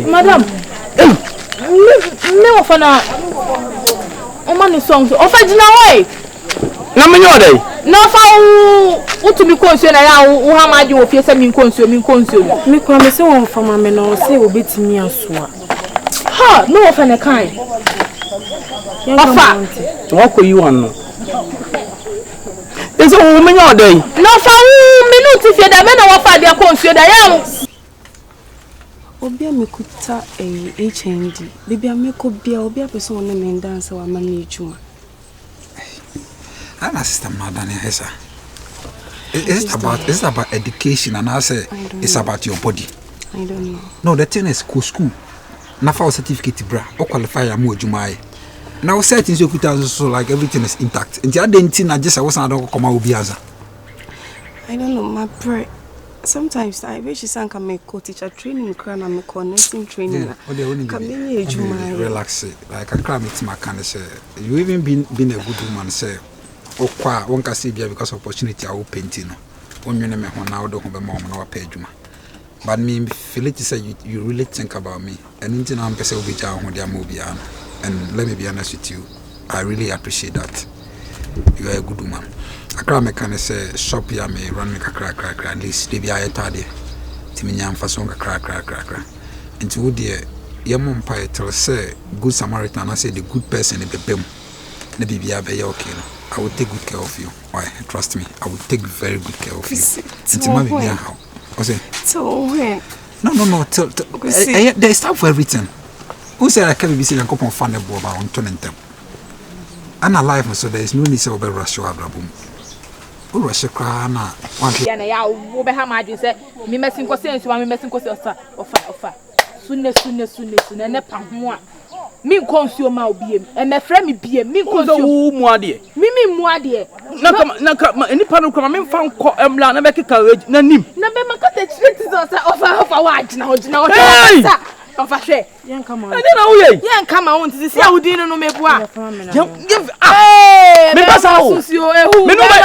Madam, me of na o man songs o fa gina way na me nyode na fa wo to mi konsuo na ya wo ha maje wo fie se mi konsuo mi kwa me se won fa ma me no se obetimi asoa ha no of na kan ofa wo ko yi wan no ese wo me nyode na fa minute fie da me na wo fa de konsuo da ya Obia mekuta HND. Bibia mekobia obia person on me dance wa mani ejuma. Ana sister madam Hesa. Is it about education and I say it's about your body? I don't know. No, the thing is school. Na for certificate bra or qualify am ejuma. Now certain you could so like everything is intact. And the other thing I just was not come out biaza. I don't know my prayer. Sometimes I wish you can make co-teacher training and I'm nursing training. Relax like I can't meet my kind of say. You even been a good woman say or qua one can see because of opportunity I will paint you. When you name one now don't have a mom or page. But me feel it say you really think about me and into I'm person will be down when they are movie and let me be honest with you. I really appreciate that. You are a good woman. Akra me kan say shop ya me run me kakra at least dey be ayetade timi nyam fa so kakra nti wo de ye mom pa tell say good Samaritan I say the good person e bebem na bibia be okay no I will take good care of you. Why? Trust me, I will take very good care of you. Nti ma bibia how o say so when no there is time for everything. Who say I can be saying go on fan ebo ba on turn them and alive so there is no need to be rush your abrabum. Oh, rush cry na. Ya na ya wo be ha maji say me mesin ko sense wa me mesin ko ofa. Sunne ne pa ho a. Me konsuo ma obiem. E me frɛ me biem. Me konsuo. Wo mu ade. Me mu ade. Na enipa no kwa me mfa nkɔ emla na be keka na nim. Na be makata treat so ofa wa agina ho gina ho. Ofa hwe. Yen kama. Ade na wo ye. Yen kama won ti si awudi no mebu a. Give ah. Me pasa wo. Me no be.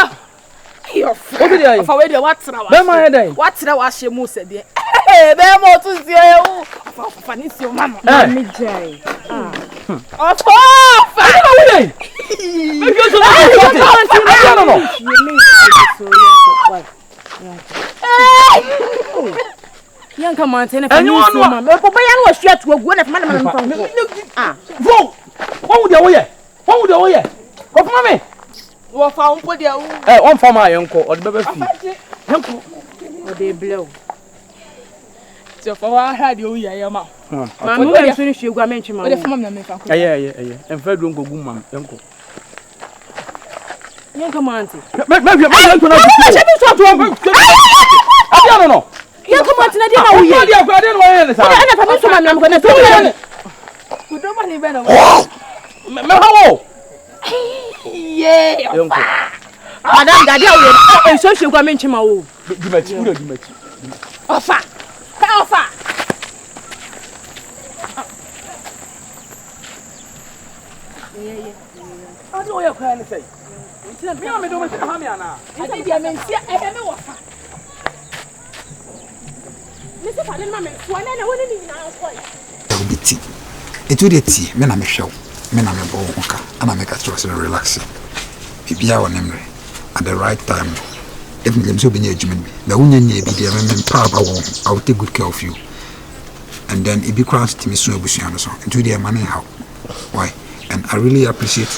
Ofa we de watra wa. Be ma he dai. Watra wa hye mu se de. Be mo tu si e wu. Ofa ni si o mama. Me jai. Ofa! Ade na wo ye. Me bi so na. No. Yan kama antene fa ni so mama. Me ko bayan wa hwe to agu na fa na mfa nko. Ah. Bro. What would you wo ye? Ko fa me. Wo fa unpo de wu. On fa ma yenko, o de bebe fi. Yenko. O de blow. So fa wa ha de o ya ya ma. Ma no na so ni hwe gu amenche ma. O de fa mam na me fa ko. Aye. Enfa du ngogu mam yenko. Yenka manti. Me yenko na ku. She bi so to. Abia no. Yenka manti na de na wo ye. Abia ko ade no ye ne sa. O de na fa me so mam na ko na so ye. Ku do ma ni be na wo. Me hawo. Yeah. Yenko. Madam Daddy awo. So hwe gu amenche ma wo. Di machi. Ofa. Ka ofa. Ade o ye kwa ne sei. Me am do me say ha me ana. Ade dia me ntia e me wofa. Me se fa le ma me so na woni ni na ko. It would tea, men am show. Men am bo hoka. Ana make us relax. Bibia wonemre. At the right time, definitely so be near Jimmy. The woman near be there, and Papa won't. I will take good care of you. And then it be crossed to me soon, Busiano, into the money how. Why? And I really appreciate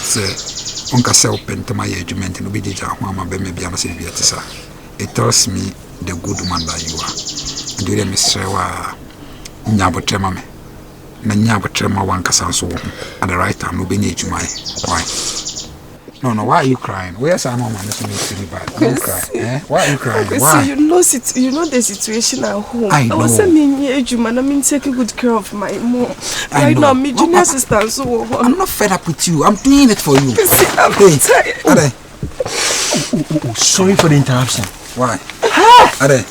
Uncle Self and to my judgment and obedience. Mamma, maybe I'm a severe tessa. It tells me the good man that you are. And do them, Mr. Nyabotrema. Nyabotrema one casanso at the right time, no be near to my. Why? No, why are you crying? Where's our mom? This makes me bad. Don't cry. Why are you crying? Why? You know the situation at home. I know. I wasn't in age, man. I mean, taking good care of my mom. Right now, me junior sister, so I'm not fed up with you. I'm doing it for you. I'm tired. Sorry for the interruption. Why? Ade.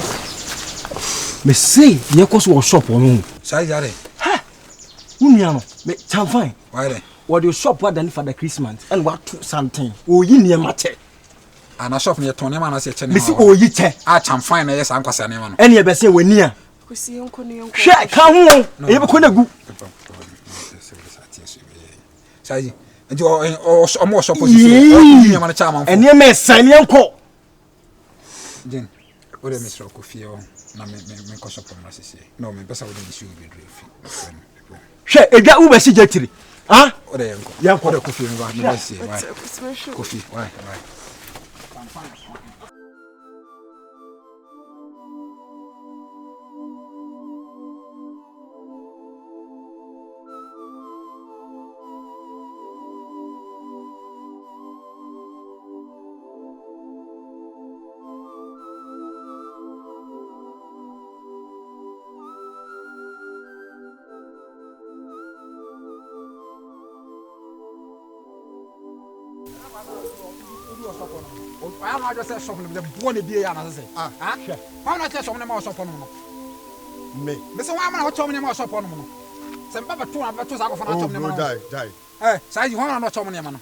Me say, you cause was shop on. Say Ade. Ha. Uniano, me fine. Why de? What you shop what done for the Christmas and what something. Oh, you near matter. And I shop near Tony Man. I say, Me see oh you che. I am fine. Yes, I'm quite man. Any ever say we near. Share come on. You be gonna go. Say, and you are more shop. And you may sign your call. Then, what a Mr. Coffee or me cost of my say. No, me best I wouldn't issue with grief. Share a guy who was jetty. Ah, what a young coffee and coffee. Why? I am not just shopping with the body beer and I say, why not just on the mouse upon me? Mr. Wamma, what told me more shop on them? Some papa 2 hours of die. Eh, say you want not telling man.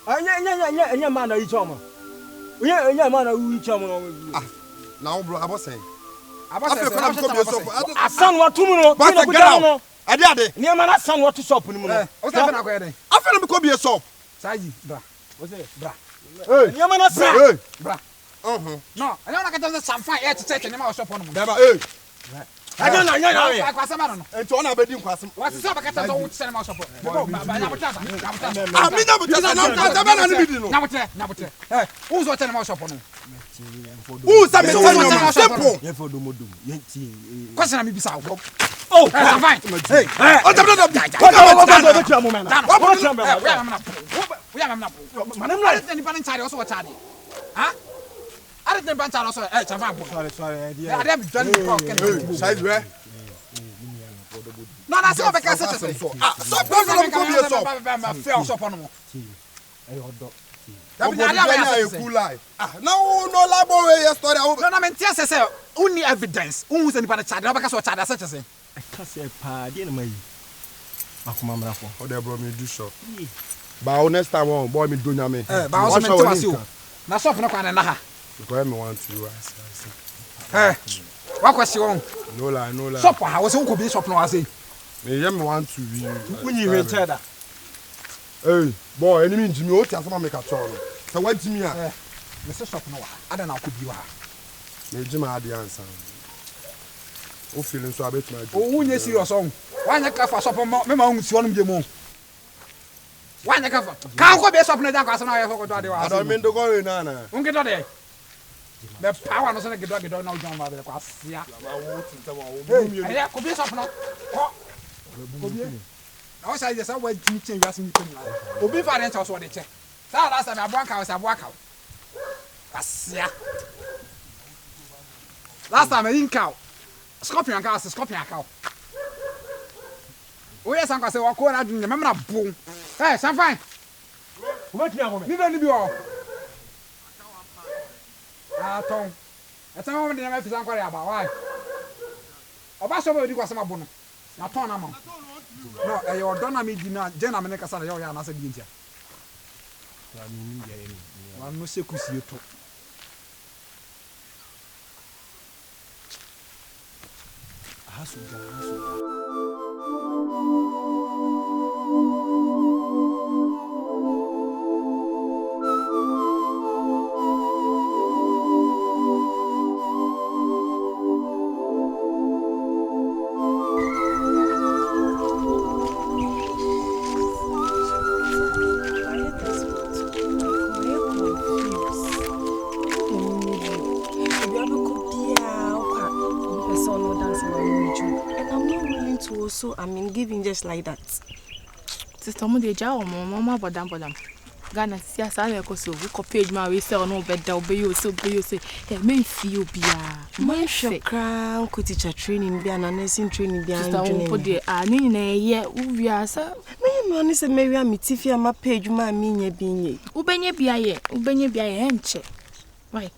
And your man, each woman. Yeah, man, each woman. Now, bro, I was saying. I son what tomorrow, but I get I did it. Near man, I son what to shop in the morning. What's happening? I feel like could be a soap. Say, bra. What's it, bra? Hey, your man, say, bra. No, I don't like to some fine air to take any more shop on them. I don't know. I was a man. And to honor bedding question. What's up? I can't tell what cinema shop. Who's what cinema shop on? Who's that? Simple. Yeah, for Domodu. Question me beside. Oh, fine. Hey, I didn't bunch out also. Sorry. I didn't done it. No, that's all because it's so. Stop on cool life. No labo story. No, I mean, yes, I say only evidence. Who's anybody child? Because what child such as say. I can't say party in my. Akumamra for. Oh, they brought me do shop. But next time on, boy, me do nyame. But also me to ask you. Na shop no kwan na ha. Because me want to What question? No lie. Shop ha, was who could be shop no I say. Me want to be. When you reach that. Hey, boy, any mean Jimmy, what you have make a turn. So what Jimmy? Me say shop no ha. I don't know could be ha. Me Jimmy had the answer. O feeling so about my. Oh, when you serious on. Why na ka for shop me ma unsi onum je mo. Why na ka for? Kan ko be shop na dan kwasa na ye for do ade wa. I don't mean to go in na. Unke do de. The power no so na gedo na ujan ma be kwasa ya. Hey, ko be shop no. I say yes, I went to change as me. Obi fa den so de che. Sa last time abuanka was abuaka. Asia. Last time I didn't cow. Scorpion cow, scorpion cow. Oh yes, uncle say wa ko na dun, remember na boom. Hey, some fine. What you want? Ni don't be all. Tom. That's how many them fit uncle about why. Oba so be di kwa sama bono. Na ton na ma. No, your donna me dina, Jenna me kasa na yo ya na se bi ntia. Wa no se kusi to. Hasuga. I mean, giving just like that. Sister, mo dey jaw mama bodam. Ghana sia sa na ko so we ko page ma we say no beda obeyo say hey me feel bia Man shokra ko teacher training bia na nursing training bia sister wo dey ani na ye uvia sa me no say me wi amitifi ama page ma me nya bi nye ubenye bia ye enche why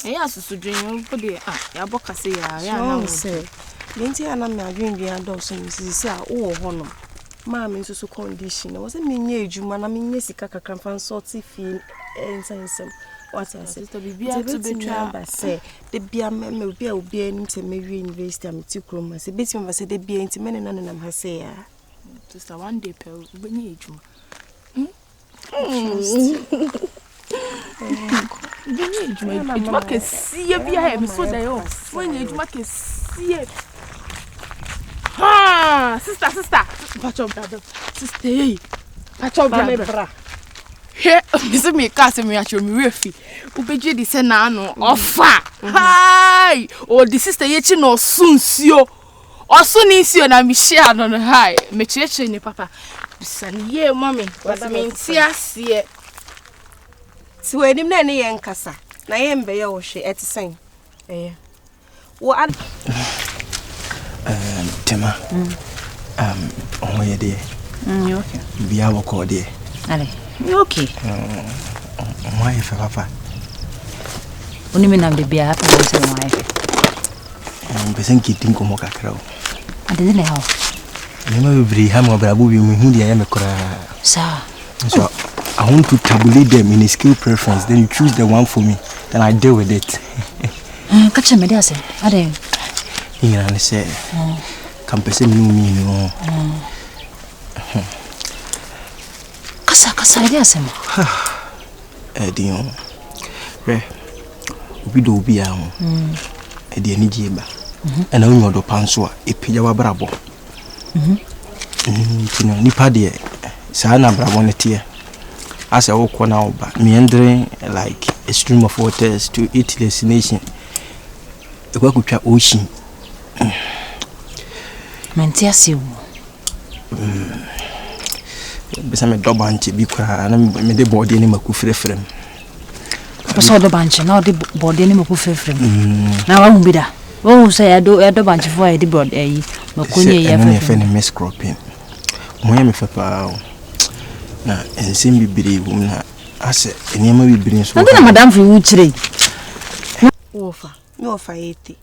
eya susudwen wo dey ya boka say ya na wo say lenti ana me adwen bia do so me sisi a wo ho no Mama is so condition. I wasn't mean you, man. I mean, Sika can find sorty feel and some. What I said to be say the beer may be a beer into Mary University. I'm 2 chromas. A bit of us said the beer into men and none of them say, just a 1 day per when you can see a beer so they all when you can see it. Ha, sister. Patch up, brother. Sister, patch up, brother. Here, Miss me, cast me at your refi. Ubeji di senano, offer. Hi, oh, the sister yet no soon sio. Or soon is you and share on high. Me church in papa. Son, ye, mommy. What I mean, see. So, I didn't any yankasa. Na yembe yo she at the same. Eh, what? Tema. Oh, yeah, dear. You okay? Be our call, dear. You okay? Why, Papa? Only mean I'm the beer happy to say wife. Besan kiting ko mo kakra. I didn't know. Never be ham or babu you who the am Sir. So I want to tabulate them in a skill preference, then you choose the one for me, then I deal with it. Catch me there, say. I didn't. Ingana say. Campus me no. Kasa idea sem. Dion. Re. Obi do obi am. E ni jieba. E na onyo do panso a epeja wa brabo. Tino nipa de sa na brabo ne tie. As a woko na oba, meandering like a stream of waters to its destination. E kwa kutwa ocean. Mentiasi wo. Besa me do banche bi kwa na me de body ni maku frefrem. Besa do banche na de body ni maku frefrem. Na wa hu bi da. Wo say ya do banche fo ya de body ayi maku nye ya frefrem. Na fe ni miss cropping. Mo ya me fe pa na ensim bibiri wo na ase enema bibiri so. Na madam fi wu chire. Wofa, me ofa yete.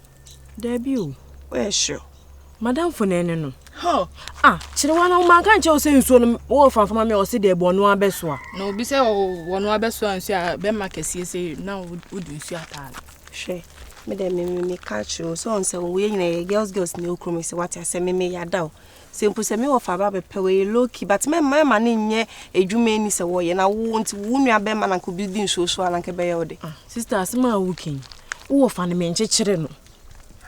Debi o. We sure. Madam for nene no. Chire wana o man kan che o se nsuo no wo fanfama me o se de bonu abeso a. No bi se wonu abeso ansu a be makesie se na wo du nsu atale. She. Me dem me catch you so on say we nyina girls na okro me se what I say me yada o. Simple say me wo fa ba be pe we low key but me ma ne nye edwuma ni se wo ye na wo nti wo nua be ma na ko bi di nsuo so ala nke be ye ode. Sister asema wo kin. Wo fa ne me nchechire no.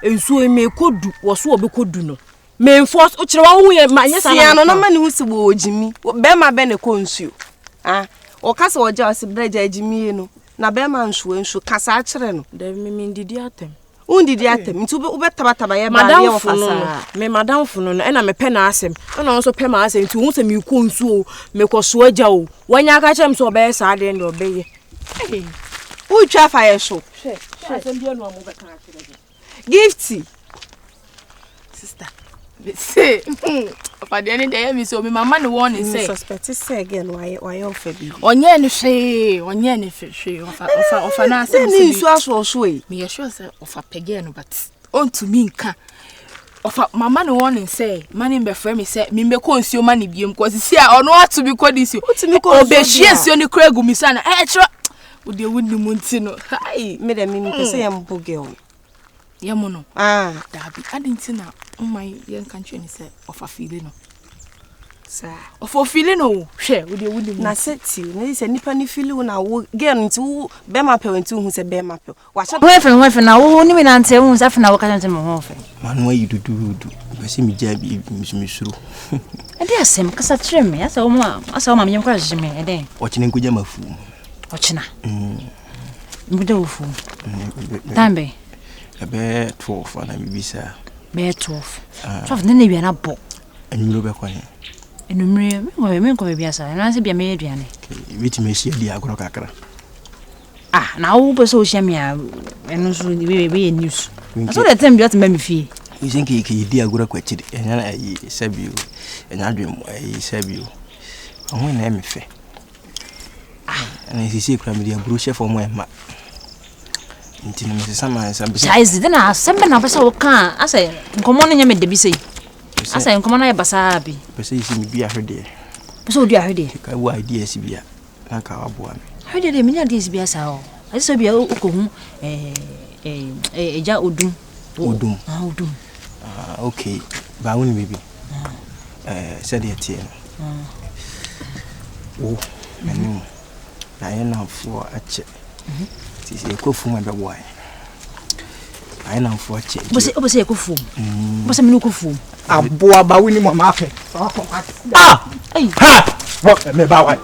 Ensuo me kodu wo so obe kodu no. Me enforce o kire wa hu ye ma nyesa na no ma ne hu se wo ojimi be ma be ne ko nsuo o kasa wo ja se breja ojimi no na be ma nsuo kasa a kire no de me ndidi atem undidi atem nti ube taba ye ba ye wo fasa me madam fu no e na me pe na asem e na so pe ma asem nti hu se me ko nsuo me ko so aja o wanya ka chem so be sa de ndo be ye u twa fa ye so asem bi no mo be kan akire gifty Sister say papa de ni dey me so me mama ne won say suspect say again why offer bi onye ni hwe ofa na asem ni nsu aso e me sure say ofa pege no but on to me nka ofa mama ne won say mani be frame say me be ko nsuo mani biem ko si a ono atu bi ko disio obe hie nsuo ni kregu mi sana chiro wo de wuni mu nti no hai me de me pese yam bogel yamo no dabi adinti na umai yen kanche ni say ofa feeling no sa ofa feeling no hwe wo de wuni mu na seti na say nipa ni feeling na wo girl nti wo be ma pe nti hu say be ma pe wa cha wo fe na wo ni mi na nte hu sa fe na wo ka nte mo ho fe man wa yidudu bese mi jabi mi suru ade asem kasa kire me asa wo ma me kwa jime ede o chine nkuja mafu o china mbuda ufu tambe ebe 12 na bibisa be 12 nene wi na bo Enwuro be kwa. Enumre me ko be biasa. Na se bia me aduane. Wit me hia di agoro kakra. Ah, na wo be so hia me a eno so we news. So the time biot me fie. You think he di agoro kwa chiri. Enya na yi sabio. Enya adwem yi sabio. Ahun na me fe. And sisi kura me di agoro chef o mo e ma. Ntini me sama sambe. Chaizi dena sembe na pesa wo kan ase nkomo no nya me de bi sei. Ase nkomo na ye basa bi. Pese isi mi bia hwede. Pese odi ahwede. Ka wo idea si bia. Na ka waboa me. Hwede de me nya de si bia sa o. Ase so bia okohu eja odum. Odum. Odum. Okay. Ba woni bibi. Said it here. Oh, menu. Na ye na for ache. Tisi ekofu ma be boy. Ai na for ache. Obose ekofu. Obose me no kofu. Aboa ba woni mo ma afe. Ah! Hey. Ha! Me ba wa.